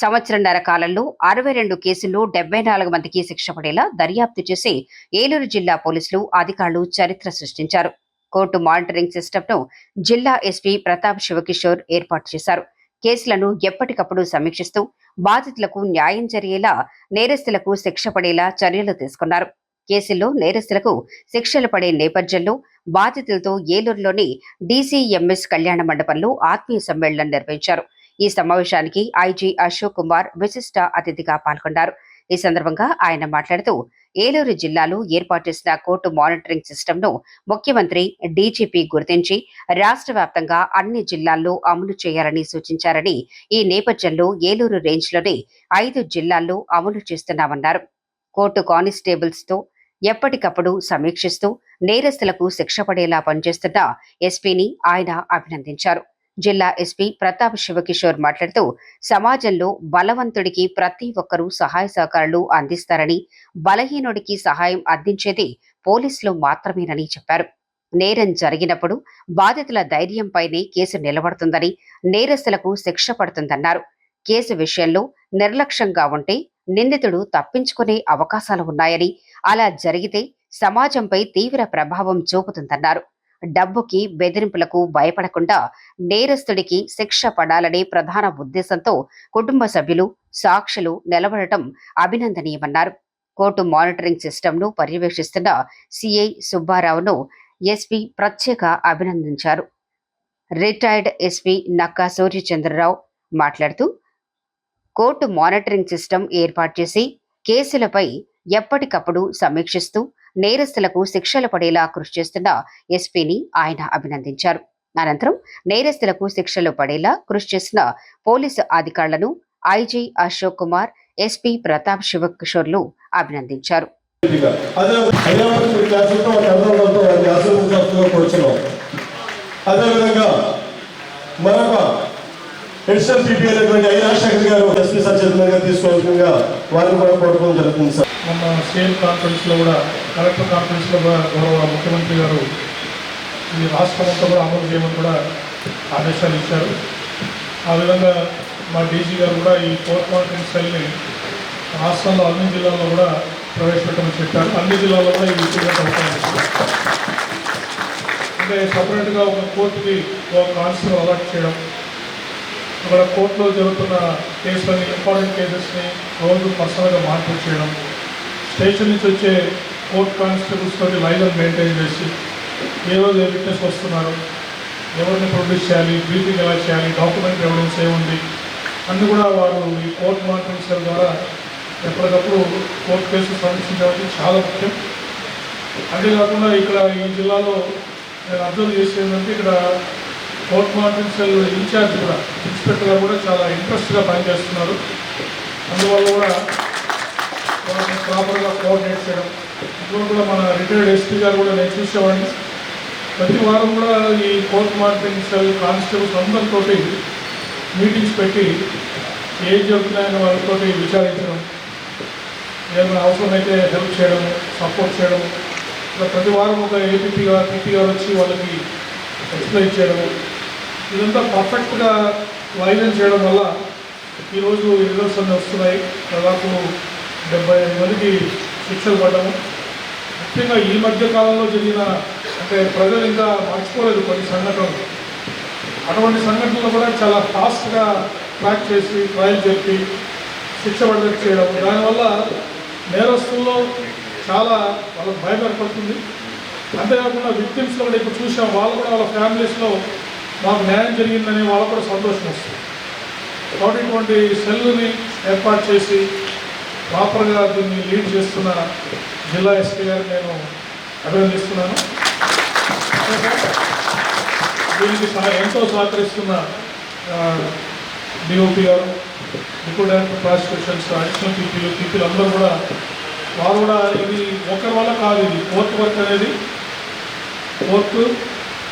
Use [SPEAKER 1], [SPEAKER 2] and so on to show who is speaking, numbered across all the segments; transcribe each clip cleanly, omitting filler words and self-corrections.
[SPEAKER 1] సంవత్సరంన్నర కాలంలో 62 కేసుల్లో 74 మందికి శిక్ష పడేలా దర్యాప్తు చేసి ఏలూరు జిల్లా పోలీసులు అధికారులు చరిత్ర సృష్టించారు. కోర్టు మానిటరింగ్ సిస్టమ్ను జిల్లా ఎస్పీ ప్రతాప్ శివకిషోర్ ఏర్పాటు చేశారు. కేసులను ఎప్పటికప్పుడు సమీక్షిస్తూ బాధితులకు న్యాయం జరిగేలా, నేరస్తులకు శిక్ష పడేలా చర్యలు తీసుకున్నారు. కేసుల్లో నేరస్తులకు శిక్షలు పడే నేపథ్యంలో బాధితులతో ఏలూరులోని డీసీఎంఎస్ కళ్యాణ మండపంలో ఆత్మీయ సమ్మేళనం నిర్వహించారు. ఈ సమావేశానికి ఐజీ అశోక్ కుమార్ విశిష్ట అతిథిగా పాల్గొన్నారు. ఈ సందర్భంగా ఆయన మాట్లాడుతూ ఏలూరు జిల్లాలో ఏర్పాటు చేసిన కోర్టు మానిటరింగ్ సిస్టమ్ను ముఖ్యమంత్రి, డీజీపీ గుర్తించి రాష్ట్ర వ్యాప్తంగా అన్ని జిల్లాల్లో అమలు చేయాలని సూచించారని, ఈ నేపథ్యంలో ఏలూరు రేంజ్లోని 5 జిల్లాల్లో అమలు చేస్తున్నామన్నారు. కోర్టు కానిస్టేబుల్స్ తో ఎప్పటికప్పుడు సమీక్షిస్తూ నేరస్తులకు శిక్ష పడేలా పనిచేస్తున్న ఎస్పీని ఆయన అభినందించారు. జిల్లా ఎస్పీ ప్రతాప్ శివకిషోర్ మాట్లాడుతూ సమాజంలో బలవంతుడికి ప్రతి ఒక్కరూ సహాయ సహకారాలు అందిస్తారని, బలహీనుడికి సహాయం అందించేది పోలీసులు మాత్రమేనని చెప్పారు. నేరం జరిగినప్పుడు బాధితుల ధైర్యంపైనే కేసు నిలబడుతుందని, నేరస్తులకు శిక్ష పడుతుందన్నారు. కేసు విషయంలో నిర్లక్ష్యంగా ఉంటే నిందితుడు తప్పించుకునే అవకాశాలు ఉన్నాయని, అలా జరిగితే సమాజంపై తీవ్ర ప్రభావం చూపుతుందన్నారు. డబ్బుకి, బెదిరింపులకు భయపడకుండా నేరస్తుడికి శిక్ష పడాలనే ప్రధాన ఉద్దేశంతో కుటుంబ సభ్యులు, సాక్షులు నిలబడటం అభినందనీయమన్నారు. కోర్టు మానిటరింగ్ సిస్టమ్ను పర్యవేక్షిస్తున్న సిఐ సుబ్బారావును ఎస్పీ ప్రత్యేక అభినందించారు. రిటైర్డ్ ఎస్పీ నక్కా సూర్యచంద్రరావు మాట్లాడుతూ కోర్టు మానిటరింగ్ సిస్టమ్ ఏర్పాటు చేసి కేసులపై ఎప్పటికప్పుడు సమీక్షిస్తూ నేరస్తులకు శిక్షలు పడేలా కృషి చేస్తున్న ఎస్పీని ఆయన అభినందించారు. అనంతరం నేరస్తులకు శిక్షలు పడేలా కృషి చేసిన పోలీసు అధికారులను ఐజీ అశోక్ కుమార్, ఎస్పీ ప్రతాప్ శివకిషోర్లు అభినందించారు.
[SPEAKER 2] ఎడిషనల్ సిపి అయినటువంటి ఐ రాజశేఖర్ గారు ఎస్పీ సార్ చేతులుగా తీసుకోవాల్సిందిగా వారిని కూడా కోరుకోవడం జరుగుతుంది సార్.
[SPEAKER 3] మొన్న సీఎం కాన్ఫరెన్స్లో కూడా, కలెక్టర్ కాన్ఫరెన్స్లో కూడా గౌరవ ముఖ్యమంత్రి గారు ఈ రాష్ట్రం అంతా కూడా అమలు చేయమని కూడా ఆదేశాలు ఇచ్చారు. ఆ విధంగా మా డీజీ గారు కూడా ఈ కోర్ట్ మానిటరింగ్ సెల్ని రాష్ట్రంలో అన్ని జిల్లాల్లో కూడా ప్రవేశపెట్టమని చెప్పారు. అన్ని జిల్లాల్లో కూడా ఈ ఇంప్లిమెంట్ అవుతాయి. అంటే సపరేట్గా ఒక కోర్టుకి ఒక కానిస్టేబుల్ అలాట్ చేయడం, అక్కడ కోర్టులో జరుగుతున్న కేసులని, ఇంపార్టెంట్ కేసెస్ని రోజు పర్సనల్గా మానిటర్ చేయడం, స్టేషన్ నుంచి వచ్చే కోర్ట్ కానిస్టేబుల్స్ తోటి లైన్ మెయింటైన్ చేసి ఏ రోజు ఏ విట్నెస్ వస్తున్నారు, ఎవరిని ప్రొడ్యూస్ చేయాలి, బ్రీఫింగ్ ఎలా చేయాలి, డాక్యుమెంట్ ఎవిడెన్స్ ఏముంది అన్నీ కూడా వారు ఈ కోర్ట్ మానిటరింగ్ సెల్ ద్వారా ఎప్పటికప్పుడు కోర్టు కేసులు సమీక్షించడం చాలా ముఖ్యం. అంతేకాకుండా ఇక్కడ ఈ జిల్లాలో నేను అబ్జర్వ్ చేసేదంటే ఇక్కడ కోర్ట్ మానిటరింగ్ సెల్ ఇన్ఛార్జ్ కూడా, ఇన్స్పెక్టర్ గారు కూడా చాలా ఇంట్రెస్ట్గా పనిచేస్తున్నారు. అందువల్ల కూడా ప్రాపర్గా కోఆర్డినేట్ చేయడం, ఇప్పుడు కూడా మన రిటైర్డ్ ఎస్పీ గారు కూడా నేను చూసేవాడిని. ప్రతి వారం కూడా ఈ కోర్ట్ మానిటరింగ్ సెల్ కానిస్టేబుల్స్ అందరితో మీటింగ్స్ పెట్టి ఏం జరుగుతున్నాయని వాళ్ళతో విచారించడం, ఏమైనా అవసరమైతే హెల్ప్ చేయడం, సపోర్ట్ చేయడం. ఇలా ప్రతి వారం ఒక ఏపీపీ గారు, పీపీ గారు వచ్చి వాళ్ళకి ఎక్స్ప్లెయిన్ చేయడం, ఇదంతా పర్ఫెక్ట్గా లైన్ చేయడం వల్ల ఈరోజు రిజల్ట్స్ అన్నీ వస్తున్నాయి. దాదాపు 75 మందికి శిక్షలు పడ్డాము. ముఖ్యంగా ఈ మధ్య కాలంలో జరిగిన, అంటే ప్రజలు ఇంకా మర్చిపోలేదు కొన్ని సంఘటనలు. అటువంటి సంఘటనలు కూడా చాలా ఫాస్ట్గా ట్రాక్ చేసి ట్రయల్ చెప్పి శిక్ష పడేట్టు చేయడం, దానివల్ల నేరస్తుల్లో చాలా వాళ్ళకి భయం ఏర్పడుతుంది. అంతేకాకుండా విక్టిమ్స్లో కూడా ఇప్పుడు చూసాం, వాళ్ళు కూడా వాళ్ళ ఫ్యామిలీస్లో మాకు న్యాయం జరిగిందని వాళ్ళకు కూడా సంతోషం వస్తుంది. కాబట్టి ఇటువంటి సెల్ని ఏర్పాటు చేసి ప్రాపర్గా దీన్ని లీడ్ చేస్తున్న జిల్లా ఎస్పీ గారిని నేను అభినందిస్తున్నాను. దీనికి ఎంతో సహకరిస్తున్న డిఓపి గారు, డిప్యూటీ డైరెక్టర్ ప్రాసిక్యూషన్స్, అడిషనల్ పీపీలు అందరూ కూడా, వారు కూడా ఇది ఒకరి వల్ల కాదు, ఇది కోర్టు వర్క్ అనేది. కోర్టు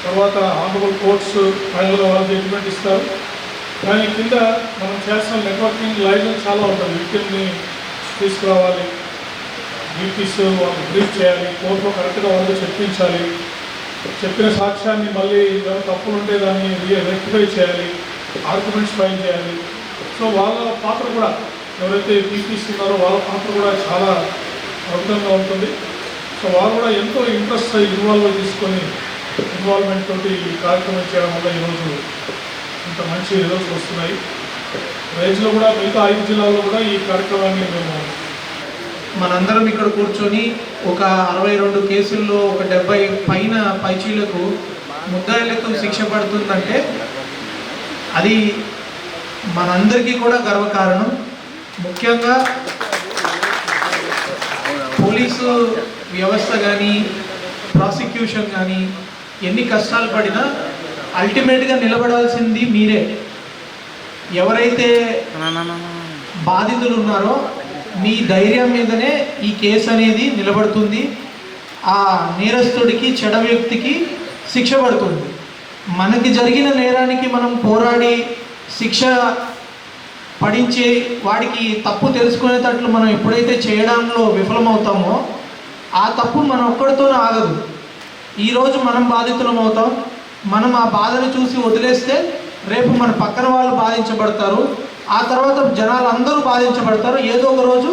[SPEAKER 3] తర్వాత ఆనరబుల్ కోర్ట్స్ ఫైనల్గా వాళ్ళు జడ్జిమెంట్ ఇస్తారు. కానీ కింద మనం చేస్తున్న నెట్వర్కింగ్ లైన్ చాలా ఉంటుంది. వీటిని తీసుకురావాలి, డ్యూటీస్ వాళ్ళు బ్రీఫ్ చేయాలి, కోర్టులో కరెక్ట్గా వాళ్ళు చెప్పించాలి, చెప్పిన సాక్ష్యాన్ని మళ్ళీ ఏమైనా తప్పులు ఉంటే దాన్ని రెక్టిఫై చేయాలి, ఆర్గ్యుమెంట్స్ ఫైల్ చేయాలి. సో వాళ్ళ పాత్ర కూడా ఎవరైతే తీపిస్తున్నారో వాళ్ళ పాత్ర కూడా చాలా అద్భుతంగా ఉంటుంది. సో వాళ్ళు కూడా ఎంతో ఇంట్రెస్ట్ ఇన్వాల్వ్మెంట్ తోటి ఈ కార్యక్రమం చేయడం వల్ల ఈరోజు ఇంత మంచి రిజల్ట్స్ వస్తున్నాయి. రేంజ్లో కూడా మిగతా 5 జిల్లాల్లో కూడా ఈ కార్యక్రమాన్ని మేము
[SPEAKER 4] మనందరం ఇక్కడ కూర్చొని ఒక 62 కేసుల్లో ఒక 70 పైన పైచీలకు ముద్దాయిలకు శిక్ష పడుతుందంటే అది మనందరికీ కూడా గర్వకారణం. ముఖ్యంగా పోలీసు వ్యవస్థ కానీ ప్రాసిక్యూషన్ కానీ ఎన్ని కష్టాలు పడినా అల్టిమేట్గా నిలబడాల్సింది మీరే. ఎవరైతే బాధితులు ఉన్నారో మీ ధైర్యం మీదనే ఈ కేసు అనేది నిలబడుతుంది. ఆ నేరస్తుడికి చెడ వ్యక్తికి శిక్ష పడుతుంది. మనకి జరిగిన నేరానికి మనం పోరాడి శిక్ష పడించే వాడికి తప్పు తెలుసుకునేటట్లు మనం ఎప్పుడైతే చేయడంలో విఫలమవుతామో ఆ తప్పు మన ఒక్కడితోనే ఆగదు. ఈరోజు మనం బాధితులం అవుతాం. మనం ఆ బాధను చూసి వదిలేస్తే రేపు మన పక్కన వాళ్ళు బాధించబడతారు. ఆ తర్వాత జనాలు అందరూ బాధించబడతారు. ఏదో ఒక రోజు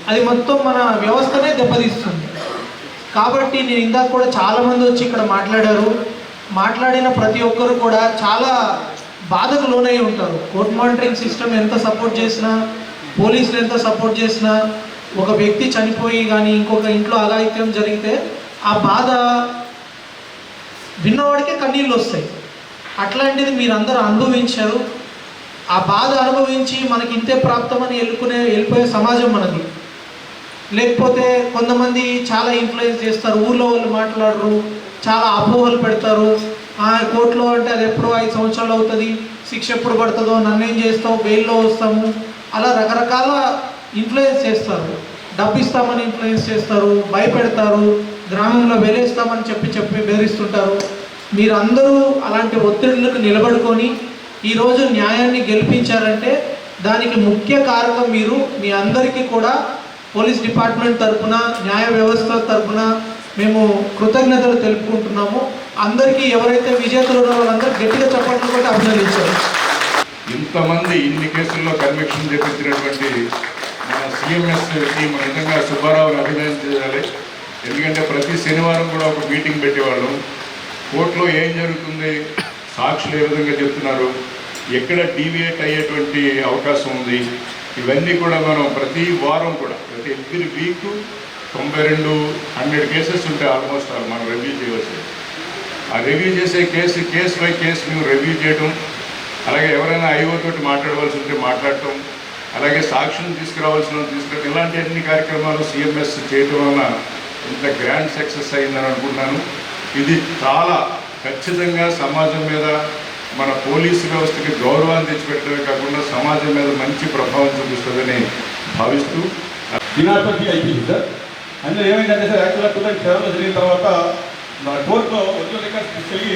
[SPEAKER 4] అది మొత్తం మన వ్యవస్థనే దెబ్బతీస్తుంది. కాబట్టి నేను ఇందాక కూడా చాలామంది వచ్చి ఇక్కడ మాట్లాడిన ప్రతి ఒక్కరు కూడా చాలా బాధకు లోనై ఉంటారు. కోర్ట్ మానిటరింగ్ సిస్టమ్ ఎంత సపోర్ట్ చేసినా, పోలీసులు ఎంత సపోర్ట్ చేసినా, ఒక వ్యక్తి చనిపోయి కానీ ఇంకొక ఇంట్లో అఘాయిత్యం జరిగితే ఆ బాధ విన్నవాడికే కన్నీళ్ళు వస్తాయి. అట్లాంటిది మీరందరూ అనుభవించారు. ఆ బాధ అనుభవించి మనకి ఇంతే ప్రాప్తమని వెళ్ళిపోయే సమాజం మనది. లేకపోతే కొంతమంది చాలా ఇన్ఫ్లుయెన్స్ చేస్తారు, ఊళ్ళో వాళ్ళు మాట్లాడరు, చాలా అపోహలు పెడతారు. కోర్టులో అంటే అది ఎప్పుడో 5 సంవత్సరాలు అవుతుంది, శిక్ష ఎప్పుడు పడుతుందో, నన్నేం చేస్తావు, బెయిల్లో వస్తాము, అలా రకరకాల ఇన్ఫ్లుయెన్స్ చేస్తారు. డబ్బు ఇస్తామని ఇన్ఫ్లుయెన్స్ చేస్తారు, భయపెడతారు, గ్రామంలో వెలేస్తామని చెప్పి బెదిరిస్తుంటారు. మీరందరూ అలాంటి ఒత్తిడులకు నిలబడుకొని ఈరోజు న్యాయాన్ని గెలిపించారంటే దానికి ముఖ్య కారణం మీరు. మీ అందరికీ కూడా పోలీస్ డిపార్ట్మెంట్ తరఫున, న్యాయ వ్యవస్థ తరఫున మేము కృతజ్ఞతలు తెలుపుకుంటున్నాము. అందరికీ ఎవరైతే విజేతలు ఉన్నారో వాళ్ళందరూ గట్టిగా చప్పట్లు కూడా అభినందించారు.
[SPEAKER 5] ఇంతమంది ఇన్ని కేసుల్లో కన్విక్షన్ చేపించినటువంటి మన సిఎంఎస్ టీం నిజంగా సుబ్బారావుని అభినందించాలి. ఎందుకంటే ప్రతి శనివారం కూడా ఒక మీటింగ్ పెట్టేవాళ్ళం. కోర్టులో ఏం జరుగుతుంది, సాక్షులు ఏ విధంగా చెప్తున్నారు, ఎక్కడ డీవియేట్ అయ్యేటువంటి అవకాశం ఉంది, ఇవన్నీ కూడా మనం ప్రతి వారం కూడా ఎవ్రీ వీక్ 92-100 కేసెస్ ఉంటాయి ఆల్మోస్ట్ మనం రివ్యూ చేయవలసింది. ఆ రివ్యూ చేసే కేసు బై కేసు మేము రివ్యూ చేయడం, అలాగే ఎవరైనా ఐఓ తోటి మాట్లాడవలసి ఉంటే మాట్లాడటం, అలాగే సాక్షులను తీసుకురావాల్సిన ఇలాంటి అన్ని కార్యక్రమాలు సిఎంఎస్ చేయడం వలన ఇంత గ్రాండ్ సక్సెస్ అయిందని అనుకుంటున్నాను. ఇది చాలా ఖచ్చితంగా సమాజం మీద, మన పోలీసు వ్యవస్థకి గౌరవాన్ని తెచ్చిపెట్టడమే కాకుండా సమాజం మీద మంచి ప్రభావం చూపిస్తుందని భావిస్తూ
[SPEAKER 2] దినాపతి అయిపోయింది సార్. అందులో ఏమైందంటే సార్, యాక్చువల్గా 2007లో జరిగిన తర్వాత కోర్టులో ఒరిజినల్ రికార్డ్స్ తీసుకెళ్ళి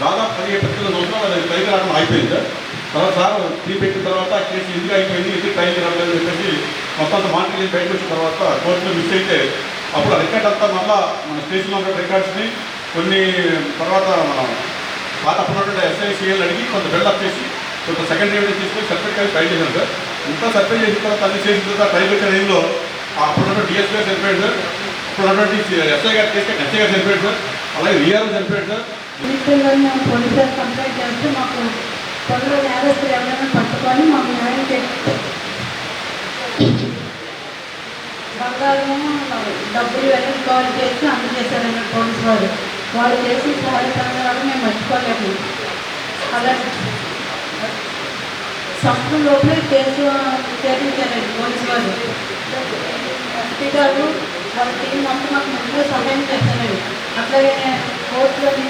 [SPEAKER 2] దాదాపు 17 సంవత్సరాలు అది ట్రైల్ రావడం అయిపోయింది సార్. తర్వాత సార్ పెట్టిన తర్వాత కేసు ఎందుకు అయిపోయింది, ఎందుకు ట్రైల్ రావలేదని చెప్పేసి మొత్తం అంతా మానిటరింగ్ బయటకు వచ్చిన తర్వాత కోర్టులో మిస్ అయితే అప్పుడు ఆ రికార్డ్ అంతా మళ్ళీ మన స్టేషన్లో ఉన్న రికార్డ్స్ని కొన్ని తర్వాత మనం పాత అప్పుడున్నటువంటి SICL అడిగి కొంత బిల్డప్ చేసి కొంత సెకండ్ ఎవిడెన్స్ తీసుకొని సర్టిఫికేట్ కలిసి ట్రై చేశాను సార్. ఇంత సర్టిఫై చేసిన తర్వాత అన్ని చేసిన తర్వాత ట్రై పెట్టే టైంలో అప్పుడున్నటువంటి DSP గారు చనిపోయాడు సార్, అప్పుడున్నటువంటి SI గారు చేస్తే SI గారు చనిపోయాడు సార్, అలాగే VRO చనిపోయాడు సార్.
[SPEAKER 6] పోలీసులు కంప్లైంట్ చేస్తే మాకు తొందరగా నేరస్తులు ఎవరైనా పట్టుకొని మాకు న్యాయం చేసి బంగారం డబ్బులు వెళ్ళి కాల్ చేసి అందజేశారన్న పోలీసు వారు. వాళ్ళు చేసి సహాయ సంఘాలు మేము మర్చిపోలేము. అలాగే సంవత్సరం లోపలే కేసు చేయించారండి పోలీసు వారు. ఎస్పీ గారు వాళ్ళ టీం మొత్తం మాకు ముందుగా సహాయం చేశారండి. అట్లాగే కోర్టులోని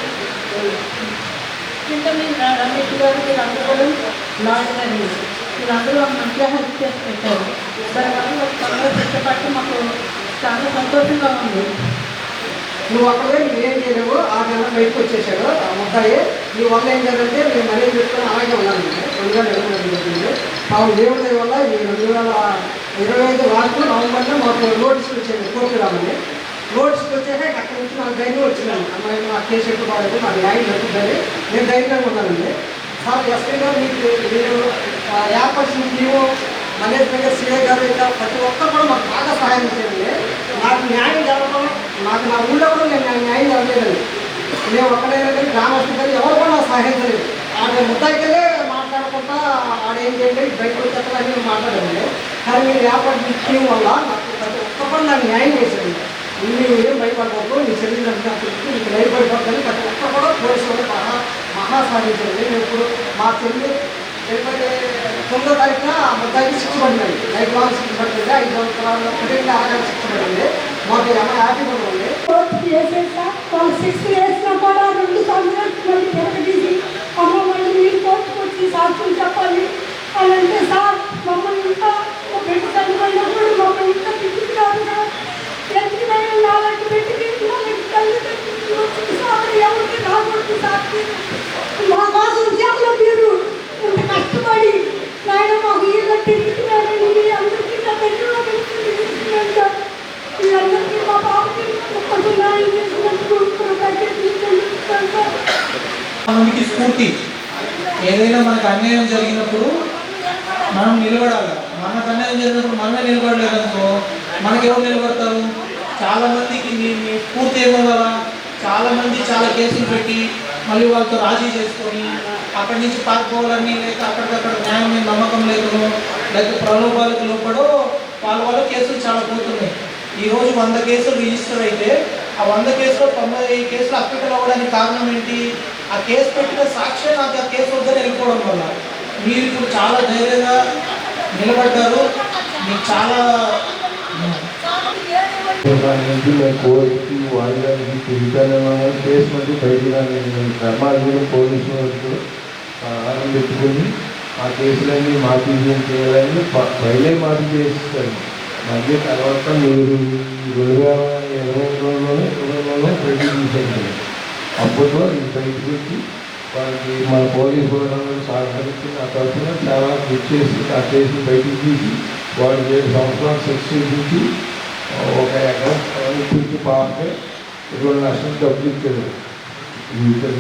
[SPEAKER 6] కింద రమేష్ గారు వీళ్ళందరూ కూడా లాయర్ గారు వీళ్ళందరూ మంచిగా హెల్ప్ చేసి పెట్టారు. దానివల్ల తొందరగా శిక్షపట్టి మాకు చాలా సంతోషంగా ఉంది.
[SPEAKER 7] నువ్వు అక్కడే నువ్వేం చేయలేవు, ఆ నెల బయటకు వచ్చేసాడు ఆ ముద్దాయి. నీ వల్ల ఏం చేయాలంటే మేము మనీ పెట్టుకొని అలాగే ఉన్నాను. 2020 పావు దేవుడి వల్ల ఈ 2025 లాస్ట్ నవంబర్లో మాకు నోటీసులు వచ్చాయి కోర్టు రామని. నోటీసులు వచ్చాక అక్కడి నుంచి నాకు ధైర్యం వచ్చినాను. అమ్మాయి నా కేసు ఎక్కువ పడదు, నాకు న్యాయం జరుగుతుంది, నేను ధైర్యంగా ఉన్నానండి. సార్ ఎస్పీ గారు మీరు యాపర్షన్ టీము మేనేజ్మెంట్ సిఐ గారు ఇంకా ప్రతి ఒక్కరు కూడా మాకు బాగా సహాయం చేయండి. నాకు న్యాయం జరగడం నాకు నా ఊళ్ళో కూడా నేను న్యాయం జరగలేదండి. మేము ఒక్కడైనా కానీ గ్రామస్తులు కానీ ఎవరు కూడా నాకు సహాయించలేదు. ఆడ ముద్దాయికెళ్ళే మాట్లాడుకుంటా ఆడేం చేయండి బయటకు వచ్చేస్తా అని మాట్లాడండి. కానీ మీరు వ్యాపారం టీం వల్ల నాకు ప్రతి ఒక్కరు కూడా నాకు న్యాయం చేసేది. నువ్వు ఏం భయపడకూడదు, నీ శరీరం నీకు భయపడిపోతుంది. ప్రతి ఒక్కరు కూడా పోలీసులు మహా సాధించండి. మేము ఇప్పుడు మా చెల్లి లేకపోతే 9వ తారీఖున ఆ ముద్దాయికి శిక్ష పడిందండి. లైఫ్ లాంగ్ శిక్ష పడుతుంది. 5 సంవత్సరాలు ఒకటి ఆగాలి శిక్ష పడింది. మాకు హ్యాపీగా ఉంది.
[SPEAKER 6] వాళ్ళు 6 వేసినా కూడా 2 సంవత్సరాలు మళ్ళీ తిరగదీసి అమ్మ మళ్ళీ మీరు కోర్టుకు వచ్చి సాక్షులు చెప్పాలి అని అంటే సార్ మమ్మల్ని ఇంకా పెట్టి చదువుకున్నప్పుడు మమ్మల్ని ఇంకా తిట్టుకున్నారు సార్. ఎందుకైనా నాలాంటి పెట్టి తల్లిదండ్రులు వచ్చింది సార్ ఎవరికి రాకూడదు సార్. మా కోసం చేతిలో మీరు ఇంత కష్టపడి నాయన మాకు ఇల్లు తిరుగుతున్నారని మీ అందరికీ నా పెట్టులో పెట్టుకున్నాను సార్. మీ అందరికీ మా బాబుకి ఒక్కటి న్యాయం చేసినందుకు
[SPEAKER 4] మనకి స్ఫూర్తి. ఏదైనా మనకు అన్యాయం జరిగినప్పుడు మనం నిలబడాలి. మనకు అన్యాయం జరిగినప్పుడు మనమే నిలబడలేదనుకో మనకి ఎవరు నిలబడతారు? చాలామందికి మీ స్ఫూర్తి ఏమవ్వాలా? చాలామంది చాలా కేసులు పెట్టి మళ్ళీ వాళ్ళతో రాజీ చేసుకొని అక్కడి నుంచి పారిపోవాలని లేక అక్కడికక్కడ న్యాయం మీద నమ్మకం లేకనో లేక ప్రలోభాలకు లోపడో వాళ్ళ కేసులు చాలా పోతున్నాయి. ఈరోజు 100 కేసులు రిజిస్టర్ అయితే ఆ 100 కేసులో 90 కేసులు అక్విటల్ అవ్వడానికి కారణం ఏంటి? ఆ కేసు పెట్టిన సాక్ష్యం నాకు ఆ కేసు వద్దని వెళ్ళిపోవడం వల్ల. మీరు ఇప్పుడు చాలా ధైర్యంగా నిలబడ్డారు. మీకు చాలా
[SPEAKER 8] కోర్టుకి వాళ్ళకి తిరుగుతానే కేసు నుండి బయటికి ధర్మాలు పోలీసులు ఆనందం పెట్టుకొని ఆ కేసులన్నీ మాఫీ చేయాలని బయలే మాఫీ చేస్తారు. మధ్య తర్వాత మీరు 2022లోనే బయటికి తీసేయండి. అప్పట్లో ఈ బయటకు వచ్చి వాళ్ళకి మన పోలీసు వాళ్ళు సహకరించి ఆ తరఫున చాలా కృషి చేసి ఆ కేసుని బయటికి తీసి వాడు 7 సంవత్సరాలు శిక్ష ఇచ్చి 1 ఎకరం ఇప్పించి పాపే 2 లక్షలు డబ్బులు ఇచ్చారు. ఈ విషయం